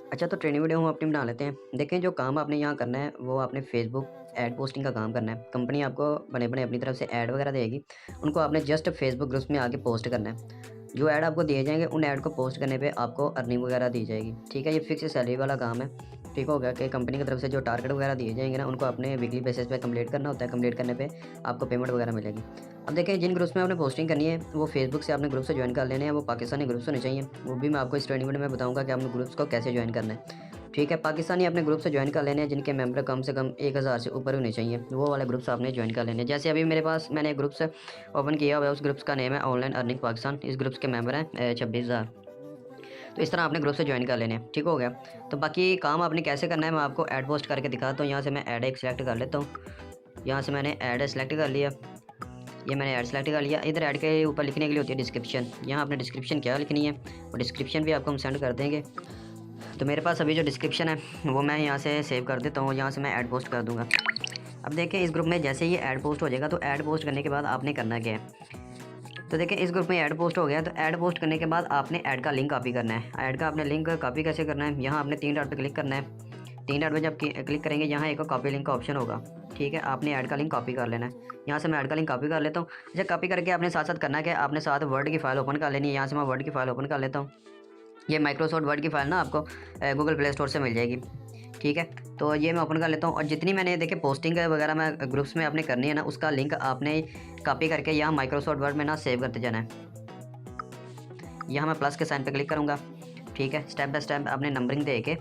अच्छा, तो training video हम अपनी बना लेते हैं। देखें, जो काम आपने यहाँ करना है वो आपने फेसबुक ऐड पोस्टिंग का काम करना है। कंपनी आपको बने-बने अपनी तरफ से ऐड वगैरह देगी, उनको आपने जस्ट फेसबुक ग्रुप्स में आके पोस्ट करना है। जो ऐड आपको दिए जाएँगे उन ऐड को पोस्ट करने पे आपको अर्निंग वगैरह दी जाएगी, ठीक है? ये फिक्स सैलरी वाला काम है, ठीक हो गया? कि कंपनी की तरफ से जो टारगेट वगैरह दिए जाएँगे ना, उनको आपने वीकली बेसिस पे कंप्लीट करना होता है, कंप्लीट करने पे आपको पेमेंट वगैरह मिलेगी। अब देखिए, जिन ग्रुप्स में आपने पोस्टिंग करनी है वो फेसबुक से आपने ग्रुप से ज्वाइन कर लेने हैं, वो पाकिस्तानी ग्रुप्स होने चाहिए। वो भी मैं आपको इस ट्रेनिंग वीडियो में बताऊँगा कि आपने ग्रुप्स को कैसे ज्वाइन करना है। ठीक है, पाकिस्तानी अपने ग्रुप से ज्वाइन कर लेने हैं जिनके मेंबर कम से कम 1000 से ऊपर होने चाहिए, वो वाले ग्रुप्स आपने ज्वाइन कर लेने हैं। जैसे अभी मेरे पास मैंने एक ग्रुप्स ओपन किया हुआ है, उस ग्रुप्स का नेम है ऑनलाइन अर्निंग पाकिस्तान। इस ग्रुप्स के मेंबर हैं 26,000। तो इस तरह आपने ग्रुप से ज्वाइन कर लेने हैं, ठीक हो गया? तो बाकी काम आपने कैसे करना है मैं आपको ऐड पोस्ट करके दिखाता हूँ। यहाँ से मैं ऐड एक सेलेक्ट कर लेता हूँ। यहाँ से मैंने ऐड सेलेक्ट कर लिया। ये मैंने ऐड सेलेक्ट कर लिया। इधर ऐड के ऊपर लिखने के लिए होती है डिस्क्रिप्शन। यहाँ आपने डिस्क्रिप्शन क्या लिखनी है, और डिस्क्रिप्शन भी आपको हम सेंड कर देंगे। तो मेरे पास अभी जो डिस्क्रिप्शन है वो मैं यहाँ से सेव कर देता हूँ, यहाँ से मैं ऐड पोस्ट कर दूँगा। अब देखें, इस ग्रुप में जैसे ही ऐड पोस्ट हो जाएगा तो ऐड पोस्ट करने के बाद आपने करना क्या है। तो देखिए, इस ग्रुप में ऐड पोस्ट हो गया, तो ऐड पोस्ट करने के बाद आपने ऐड का लिंक कॉपी करना है। ऐड का आपने लिंक कॉपी कैसे करना है, यहाँ आपने 3 डॉट पे क्लिक करना है। 3 डॉट पे जब क्लिक करेंगे, यहाँ एक कॉपी लिंक का ऑप्शन होगा, ठीक है? आपने ऐड का लिंक कॉपी कर लेना है। यहाँ से मैं ऐड का लिंक कॉपी कर लेता हूँ। अच्छा, कॉपी करके आपने साथ साथ करना है कि आपने साथ वर्ड की फाइल ओपन कर लेनी है। यहाँ से मैं वर्ड की फाइल ओपन कर लेता हूँ। ये माइक्रोसॉफ्ट वर्ड की फ़ाइल ना आपको गूगल प्ले स्टोर से मिल जाएगी, ठीक है? तो ये मैं ओपन कर लेता हूँ, और जितनी मैंने देखिए पोस्टिंग वगैरह मैं ग्रुप्स में आपने करनी है ना, उसका लिंक आपने कॉपी करके यहाँ माइक्रोसॉफ्ट वर्ड में ना सेव करते जाना है। यहाँ मैं प्लस के साइन पे क्लिक करूँगा, ठीक है? स्टेप बाय स्टेप आपने नंबरिंग दे के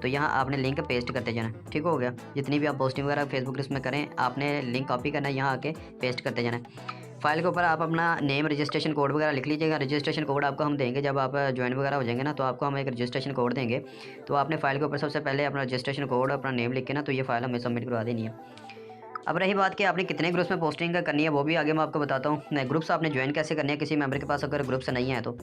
तो यहाँ आपने लिंक पेस्ट करते जाना है, ठीक हो गया? जितनी भी आप पोस्टिंग वगैरह फेसबुक ग्रुप्स में करें, आपने लिंक कॉपी करना है, यहाँ आके पेस्ट करते जाना है। फाइल के ऊपर आप अपना नेम, रजिस्ट्रेशन कोड वगैरह लिख लीजिएगा। रजिस्ट्रेशन कोड आपको हम देंगे जब आप ज्वाइन वगैरह हो जाएंगे ना, तो आपको हम एक रजिस्ट्रेशन कोड देंगे। तो आपने फाइल के ऊपर सबसे पहले अपना रजिस्ट्रेशन कोड, अपना नेम लिख के ना, तो ये फाइल हमें सबमिट करवा देनी है। अब रही बात कि आपने कितने ग्रुप्स में पोस्टिंग करनी है, वो भी आगे मैं आपको बताता हूँ। ग्रुप्स आपने ज्वाइन कैसे करनी है किसी मेंबर के पास अगर ग्रुप्स नहीं है तो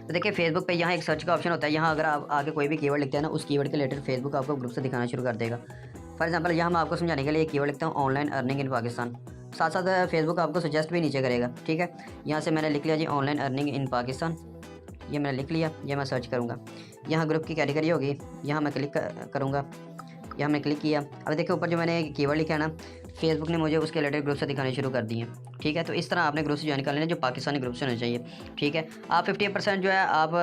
देखिए, फेसबुक पे यहाँ एक सर्च का ऑप्शन होता है। यहाँ अगर आप आगे कोई भी कीवर्ड लिखते हैं ना, उस कीवर्ड के रिलेटेड फेसबुक आपको ग्रुप से दिखाना शुरू कर देगा। फॉर एग्जांपल, यहाँ मैं आपको समझाने के लिए एक कीवर्ड लिखता हूँ ऑनलाइन अर्निंग इन पाकिस्तान। साथ साथ फेसबुक आपको सजेस्ट भी नीचे करेगा, ठीक है? यहाँ से मैंने लिख लिया जी ऑनलाइन अर्निंग इन पाकिस्तान। ये मैंने लिख लिया, ये मैं सर्च करूँगा। यहाँ ग्रुप की कैटेगरी होगी, यहाँ मैं क्लिक करूँगा। यहाँ मैंने क्लिक किया। अब देखिए, ऊपर जो मैंने कीवर्ड लिखा है ना, फेसबुक ने मुझे उसके रिलेटेड ग्रुप से दिखाने शुरू कर दिए, ठीक है? तो इस तरह आपने ग्रुप से ज्वाइन कर लेना, जो पाकिस्तानी ग्रुप से होना चाहिए, ठीक है? आप 50% जो है आप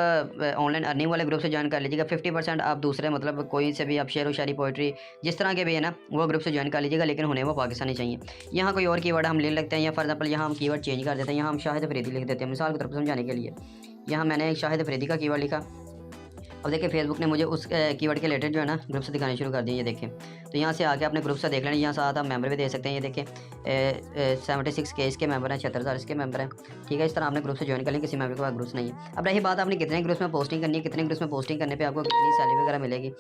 ऑनलाइन अर्निंग वाले ग्रुप से ज्वाइन कर लीजिएगा। 50% आप दूसरे, मतलब कोई से भी आप शेर व शायरी, पोइट्री, जिस तरह के भी है ना, वो ग्रुप से ज्वाइन कर लीजिएगा, लेकिन होने वो पाकिस्तानी चाहिए। यहाँ कोई और कीवर्ड हम ले लेते हैं, या फॉर एग्जाम्पल यहाँ हम कीवर्ड चेंज कर देते हैं। यहाँ हम शाहिद अफरीदी लिख देते हैं, मिसाल की तरफ समझाने के लिए। यहाँ मैंने शाहिद अफरीदी का कीवर्ड लिखा। अब देखिए, फेसबुक ने मुझे उस कीवर्ड के रिलेटेड जो है ना ग्रुप से दिखाने शुरू कर दिए, ये देखिए। तो यहाँ से आके अपने ग्रुप से देख लेना। यहाँ साथ आप मेंबर भी दे सकते हैं, ये देखिए 76K इसके मेंबर हैं, 76,000 इसके मेंबर हैं, ठीक है? इस तरह आपने ग्रुप से ज्वाइन कर लें, किसी मेंबर के पास ग्रुप्स नहीं है। अब रही बात आपने कितने ग्रुप्स में पोस्टिंग करनी है, कितने ग्रुप्स में पोस्टिंग करने पर आपको कितनी सैलरी वगैरह मिलेगी।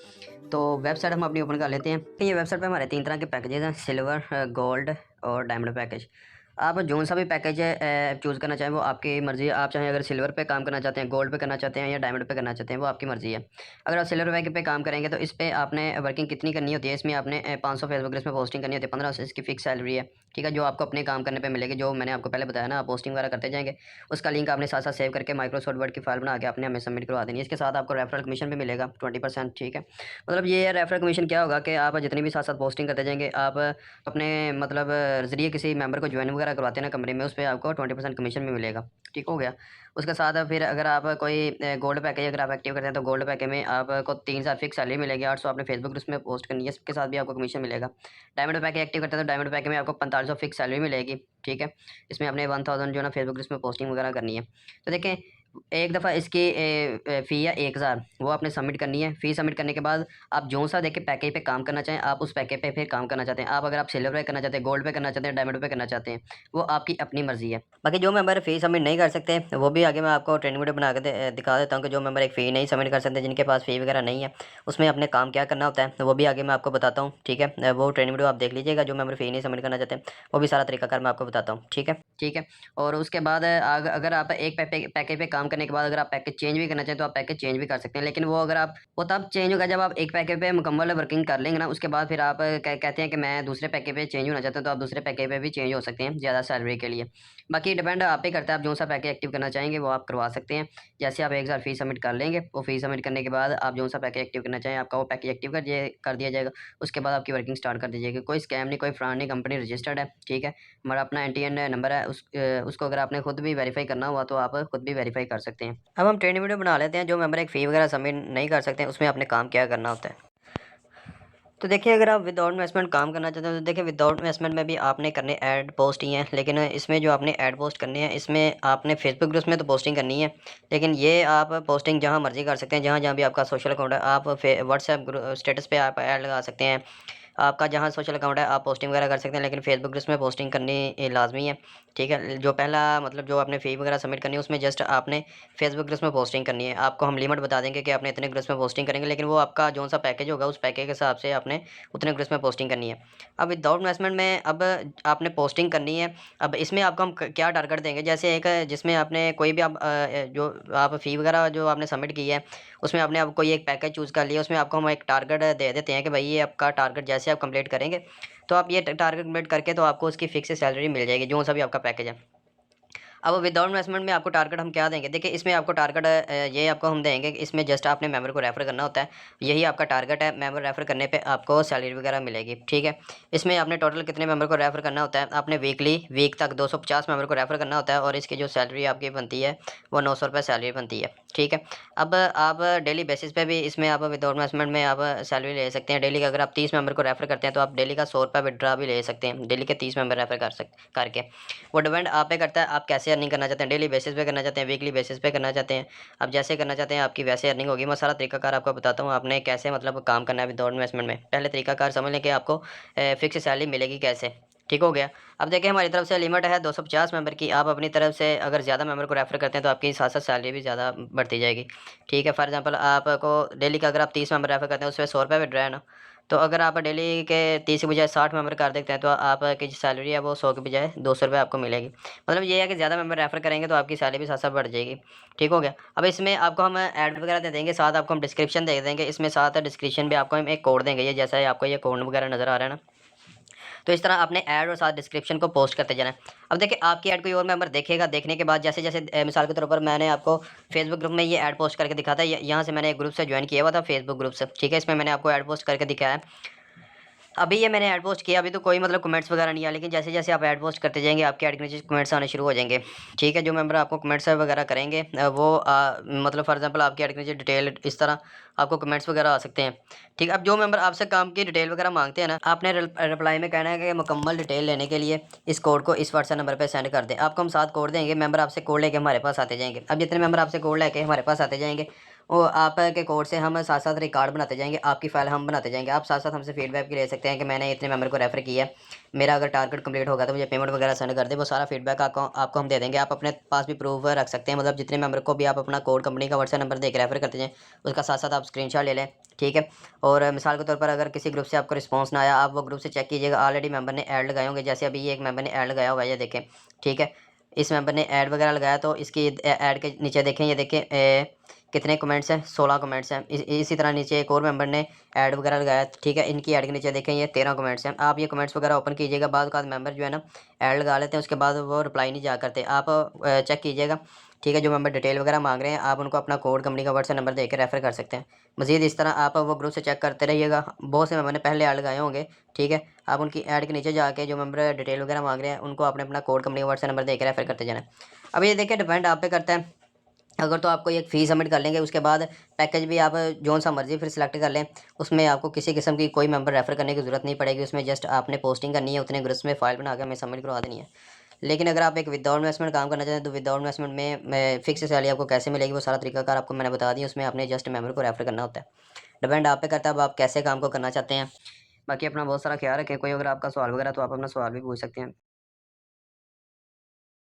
तो वेबसाइट हम अपनी ओपन कर लेते हैं। तो ये वेबसाइट पर हमारे 3 तरह के पैकेजेस हैं, सिल्वर, गोल्ड और डायमंड पैकेज। आप जो सा भी पैकेज चूज़ करना चाहें वो आपकी मर्ज़ी है। आप चाहें अगर सिल्वर पे काम करना चाहते हैं, गोल्ड पे करना चाहते हैं, या डायमंड पे करना चाहते हैं, वो आपकी मर्ज़ी है। अगर आप सिल्वर पैकेज पे काम करेंगे तो इस पे आपने वर्किंग कितनी करनी होती है, इसमें आपने 500 फेसबुक ग्रुप्स में पोस्टिंग करनी होती है। 1500 इसकी फिक्स सैलरी है, ठीक है? जो आपको अपने काम करने पे मिलेगी, जो मैंने आपको पहले बताया ना, आप पोस्टिंग वगैरह करते जाएंगे, उसका लिंक आपने साथ साथ सेव करके माइक्रोसॉफ्ट वर्ड की फाइल बना के आपने हमें सबमिट करवा देनी है। इसके साथ आपको रेफरल कमीशन भी मिलेगा 20%, ठीक है? मतलब ये रेफरल कमीशन क्या होगा कि आप जितनी भी साथ साथ पोस्टिंग करते जाएंगे, आप अपने मतलब ज़रिए किसी मेंबर को ज्वाइन वगैरह करवाते हैं ना कंपनी में, उस पे आपको 20% कमीशन भी मिलेगा, ठीक हो गया? उसके साथ फिर अगर आप कोई गोल्ड पैकेज अगर आप एक्टिव करते हैं, तो गोल्ड पैकेज में आपको 3,000 फिक्स सैलरी मिलेगी। 800 आपने फेसबुक ग्रुप्स में पोस्ट करनी है, इसके साथ भी आपको कमीशन मिलेगा। डायमंड पैकेज एक्टिव करते हैं तो डायमंड पैकेज में आपको 4500 फिक्स सैलरी मिलेगी, ठीक है? इसमें आपने 1000 जो है ना फेसबुक ग्रुप्स में पोस्टिंग वगैरह करनी है। तो देखें, एक दफ़ा इसकी फ़ी है 1000, वो आपने सबमिट करनी है। फ़ी सबमिट करने के बाद आप जो सा देखिए पैकेज पे काम करना चाहें, आप उस पैकेज पे फिर काम करना चाहते हैं। आप अगर आप सिल्वर पे करना चाहते हैं, गोल्ड पे करना चाहते हैं, डायमंड पे करना चाहते हैं, वो आपकी अपनी मर्ज़ी है। बाकी जो मेंबर फ़ी सबमिट नहीं कर सकते, वो भी आगे मैं आपको ट्रेनिंग वीडियो बना के दिखा देता हूँ कि जो मेंबर एक फ़ी नहीं सबमिट कर सकते, जिनके पास फ़ी वगैरह नहीं है, उसमें अपने काम क्या करना होता है, वो भी आगे मैं आपको बताता हूँ, ठीक है? वो ट्रेनिंग वीडियो आप देख लीजिएगा। जो मेंबर फ़ी नहीं सबमिट करना चाहते, वो भी सारा तरीकाकार मैं आपको बताता हूँ, ठीक है? ठीक है। और उसके बाद अगर आप एक पैकेज पे काम करने के बाद अगर आप पैकेज चेंज भी करना चाहें, तो आप पैकेज चेंज भी कर सकते हैं। लेकिन वो अगर आप वो तब चेंज होगा जब आप एक पैकेज पे मुकम्मल वर्किंग कर लेंगे ना, उसके बाद फिर आप कहते हैं कि मैं दूसरे पैकेज पे चेंज होना चाहता हूँ, तो आप दूसरे पैकेज पे भी चेंज हो सकते हैं ज़्यादा सैलरी के लिए। बाकी डिपेंड आप पे करता है, आप जो सा पैकेज एक्टिव करना चाहेंगे वो आप करवा सकते हैं। जैसे आप एक बार फीस सबमिट कर लेंगे, वो फीस सबमिट करने के बाद आप जो सा पैकेज एक्टिव करना चाहें आपका वो पैकेज एक्टिव कर दिया जाएगा। उसके बाद आपकी वर्किंग स्टार्ट कर दी जाएगी। कोई स्कैम नहीं, कोई फ्रॉड नहीं, कंपनी रजिस्टर्ड है, ठीक है। हमारा अपना एनटीएन नंबर है, उसको अगर आपने खुद भी वेरीफाई करना हुआ तो आप खुद भी वेरीफाई कर सकते हैं। अब हम ट्रेनिंग वीडियो बना लेते हैं। जो मेंबर एक फ़ी वगैरह सबमिट नहीं कर सकते हैं उसमें आपने काम क्या करना होता है। तो देखिए, अगर आप विदाउट इन्वेस्टमेंट काम करना चाहते हैं तो देखिए विदाउट इन्वेस्टमेंट में भी आपने करने ऐड पोस्ट ही हैं, लेकिन इसमें जो आपने ऐड पोस्ट करने हैं इसमें आपने फेसबुक ग्रुप्स में तो पोस्टिंग करनी है, लेकिन ये आप पोस्टिंग जहाँ मर्जी कर सकते हैं, जहाँ जहाँ भी आपका सोशल अकाउंट है आप व्हाट्सएप स्टेटस पे आप ऐड लगा सकते हैं। आपका जहाँ सोशल अकाउंट है आप पोस्टिंग वगैरह कर सकते हैं, लेकिन फेसबुक ग्रुप्स में पोस्टिंग करनी लाजमी है, ठीक है। जो पहला मतलब जो आपने फ़ी वगैरह सबमिट करनी है उसमें जस्ट आपने फेसबुक ग्रुप्स में पोस्टिंग करनी है। आपको हम लिमिट बता देंगे कि आपने इतने ग्रुप्स में पोस्टिंग करेंगे, लेकिन वो आपका जो सा पैकेज होगा उस पैकेज के हिसाब से आपने उतने ग्रुप्स में पोस्टिंग करनी है। अब विदाउट इन्वेस्टमेंट में अब आपने पोस्टिंग करनी है। अब इसमें आपको हम क्या टारगेट देंगे, जैसे एक जिसमें आपने कोई भी आप जो आप फ़ी वगैरह जो आपने सबमिट की है उसमें आपने अब कोई एक पैकेज चूज़ कर लिया, उसमें आपको हम एक टारगेट दे देते हैं कि भाई ये आपका टारगेट जैसे आप कंप्लीट करेंगे तो आप ये टारगेट कंप्लीट करके तो आपको उसकी फिक्स सैलरी मिल जाएगी जो सा भी आपका पैकेज है। अब विदाउट इन्वेस्टमेंट में आपको टारगेट हम क्या देंगे, देखिए इसमें आपको टारगेट ये आपको हम देंगे कि इसमें जस्ट आपने मेंबर को रेफ़र करना होता है, यही आपका टारगेट है। मेंबर रेफ़र करने पे आपको सैलरी वगैरह मिलेगी, ठीक है। इसमें आपने टोटल कितने मेंबर को रेफ़र करना होता है, आपने वीक तक 250 मेंबर को रेफ़र करना होता है और इसकी जो सैलरी आपकी बनती है वो 900 रुपये सैलरी बनती है, ठीक है। अब आप डेली बेसिस पे भी इसमें आप विदाउट इन्वेस्टमेंट में आप सैलरी ले सकते हैं। डेली का अगर आप 30 मेंबर को रेफ़र करते हैं तो आप डेली का 100 रुपये विथड्रॉ भी ले सकते हैं, डेली के 30 मेंबर रेफ़र करके। वो डिपेंड आप पे करता है आप कैसे अर्निंग करना चाहते हैं, डेली बेसिस पे करना चाहते हैं, वीकली बेसिस पे करना चाहते हैं। आप जैसे करना चाहते हैं आपकी वैसे अर्निंग होगी। मैं सारा तरीकाकार आपको बताता हूँ आपने कैसे मतलब काम करना है विदाउट इन्वेस्टमेंट में। पहले तरीकाकार समझ लें कि आपको फिक्स सैलरी मिलेगी कैसे, ठीक हो गया। अब देखिए हमारी तरफ से लिमिट है 250 मेंबर की। आप अपनी तरफ से अगर ज़्यादा मेंबर को रेफ़र करते हैं तो आपकी साथ-साथ सैलरी भी ज़्यादा बढ़ती जाएगी, ठीक है। फॉर एग्ज़ाम्पल आपको डेली का अगर आप 30 मेंबर रेफ़र करते हैं उसमें 100 रुपये विथड्रॉ है ना, तो अगर आप डेली के 30 की बजाय 60 मेंबर कर देते हैं तो आपकी जो सैलरी है वो 100 की बजाय 200 रुपये आपको मिलेगी। मतलब ये है कि ज़्यादा मेंबर रेफ़र करेंगे तो आपकी सैलरी भी साथ-साथ बढ़ जाएगी, ठीक हो गया। अब इसमें आपको हम ऐड वगैरह दे देंगे, साथ आपको हम डिस्क्रिप्शन दे देंगे। इसमें साथ डिस्क्रिप्शन में आपको हम एक कोड देंगे, ये जैसा है आपको ये कोड वगैरह नज़र आ रहा है ना, तो इस तरह आपने ऐड और साथ डिस्क्रिप्शन को पोस्ट करते जाना है। अब देखिए आपकी ऐड कोई और मेंबर देखेगा, देखने के बाद जैसे-जैसे मिसाल के तौर पर मैंने आपको फेसबुक ग्रुप में ये ऐड पोस्ट करके दिखा था, यहाँ से मैंने एक ग्रुप से जॉइन किया हुआ था फेसबुक ग्रुप से, ठीक है। इसमें मैंने आपको ऐड पोस्ट करके दिखाया है। अभी ये मैंने ऐड पोस्ट किया, अभी तो कोई मतलब कमेंट्स वगैरह नहीं आया, लेकिन जैसे-जैसे आप ऐड पोस्ट करते जाएँगे, आपके ऐड के नीचे कमेंट्स आने शुरू हो जाएँगे, ठीक है। जो मेंबर आपको कमेंट्स वगैरह करेंगे वो मतलब फॉर एग्ज़ाम्पल आपके ऐड के नीचे डिटेल इस तरह आपको कमेंट्स वगैरह आ सकते हैं, ठीक है। अब जो मेंबर आपसे काम की डिटेल वगैरह माँगते हैं ना, आपने रिप्लाई में कहना है कि मुकम्मल डिटेल लेने के लिए इस कोड को इस व्हाट्सएप नंबर पे सेंड कर दें। आपको हम साथ कोड देंगे, मेंबर आपसे कोड लेके हमारे पास आते जाएँगे। अब जितने मेंबर आपसे कोड लेके हमारे पास आते जाएँगे, वो आपके कोड से हम साथ-साथ रिकॉर्ड बनाते जाएँगे, आपकी फ़ाइल हम बनाते जाएँगे। आप साथ-साथ हमसे फीडबैक भी ले सकते हैं कि मैंने इतने मेंबर को रेफ़र किया है, मेरा अगर टारगेट कंप्लीट होगा तो मुझे पेमेंट वगैरह सेंड कर दें। वो सारा फीडबैक आपको हम दे देंगे। आप अपने पास भी प्रूफ़ रख सकते हैं, मतलब जितने मेंबर को भी आप अपना कोड कंपनी का व्हाट्सएप नंबर देके रेफ़र करते जाएँ, उसका साथ-साथ आप स्क्रीनशॉट ले लें, ठीक है। और मिसाल के तौर पर अगर किसी ग्रुप से आपको रिस्पॉन्स ना आया, आप वो ग्रुप से चेक कीजिएगा, ऑलरेडी मेंबर ने ऐड लगाए होंगे। जैसे अभी ये एक मेंबर ने ऐड लगाया हुआ है, ये देखें, ठीक है। इस मेंबर ने ऐड वगैरह लगाया तो इसकी ऐड के नीचे देखें, ये देखें कितने कमेंट्स हैं, 16 कमेंट्स हैं। इसी तरह नीचे एक और मेंबर ने ऐड वगैरह लगाया, ठीक है। इनकी ऐड के नीचे देखें ये 13 कमेंट्स हैं। आप ये कमेंट्स वगैरह ओपन कीजिएगा। बाद का मेंबर जो है ना ऐड लगा लेते हैं, उसके बाद वो रिप्लाई नहीं जा करते। आप चेक कीजिएगा, ठीक है। जो मेंबर डिटेल वगैरह मांग रहे हैं आप उनको अपना कोड कंपनी का व्हाट्सएप नंबर देकर रेफ़र कर सकते हैं। मज़ीद इस तरह आप वो ग्रुप से चेक करते रहिएगा। बहुत से मेंबर ने पहले ऐड लगाए होंगे, ठीक है। आप उनकी ऐड के नीचे जाके जो मेंबर डिटेल वगैरह मांग रहे हैं उनको आपने अपना कोड कंपनी का व्हाट्सएप नंबर देकर रेफ़र करते जाना है। अब ये देखिए डिपेंड आप पे करता है। अगर तो आपको एक फ़ी सबमिट कर लेंगे, उसके बाद पैकेज भी आप जौन-सा मर्ज़ी फिर सिलेक्ट कर लें, उसमें आपको किसी किस्म की कोई मेंबर रेफ़र करने की ज़रूरत नहीं पड़ेगी। उसमें जस्ट आपने पोस्टिंग करनी है, उतने ग्रुप्स में फ़ाइल बना के हमें सबमिट करवा देनी है। लेकिन अगर आप एक विदाउट इन्वेस्टमेंट काम करना चाहते हैं, तो विदाउट इन्वेस्टमेंट में मैं फ़िक्स सैलरी आपको कैसे मिलेगी, वो सारा तरीकाकार आपको मैंने बता दिया। उसमें आपने जस्ट मेंबर को रेफ़र करना होता है। डिपेंड आप पे करता है अब आप कैसे काम को करना चाहते हैं। बाकी अपना बहुत सारा ख़्याल रखें। कोई अगर आपका सवाल वगैरह तो आप अपना सवाल भी पूछ सकते हैं।